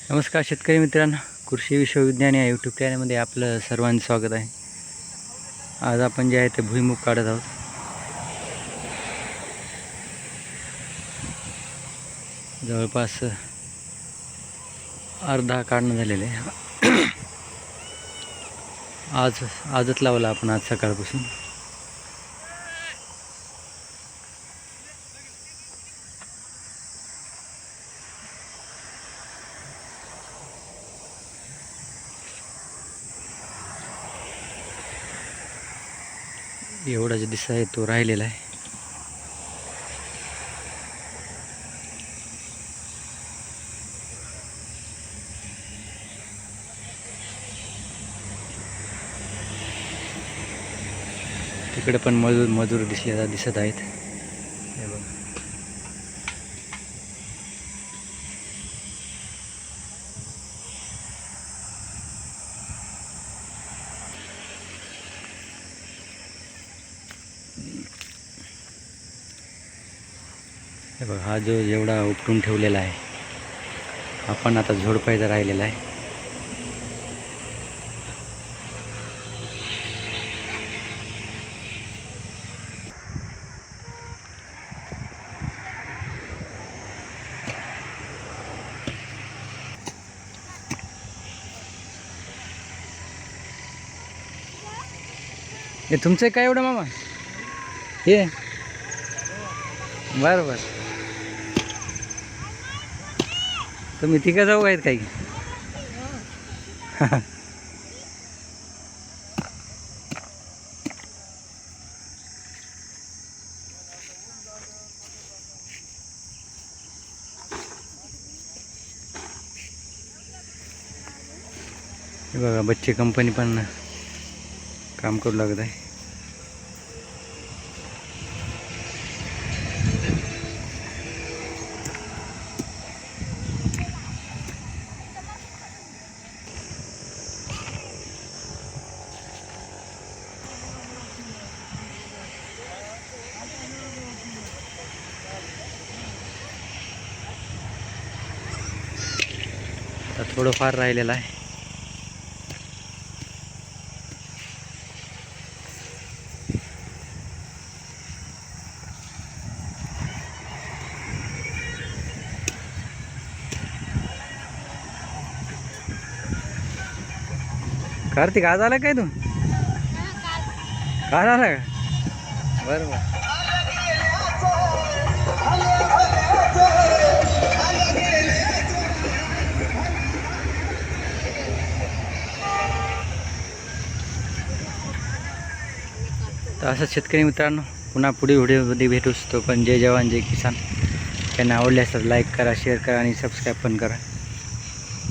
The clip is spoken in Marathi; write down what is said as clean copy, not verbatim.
नमस्कार शेतकरी मित्रांनो, कृषी विश्वविज्ञान या यूट्यूब चॅनलमध्ये आपलं सर्वांचं स्वागत आहे. आज आपण जे आहे ते भुईमुग काढत आहोत. जवळपास अर्धा काढणं झालेलं आहे. आजच लावला आपण, आज सकाळपासून. एवढा जो दिसा आहे तो राहिलेला आहे. तिकडे पण मजूर दिसत आहेत. हे बघा. हे बघा, हा जो एवढा उपटून ठेवलेला आहे, आपण आता झोडपायचा राहिलेला आहे. हे तुमचं काय एवढं मामा? हे बरं बरं, तुम्ही तिघं जाऊ आहेत काही? हे बघा, बच्चे कंपनी पण काम करू लागत आहे. आता थोडंफार राहिलेलं आहे. कार्तिक, आज आला काय तू? काल आला का? बरं बरं. तर असं शेतकरी मित्रांनो, पुन्हा पुढे व्हिडिओमध्ये भेटूच. तो पण जय जवान जय किसान. त्यांना आवडले असतात लाईक करा, शेअर करा आणि सबस्क्राईब पण करा.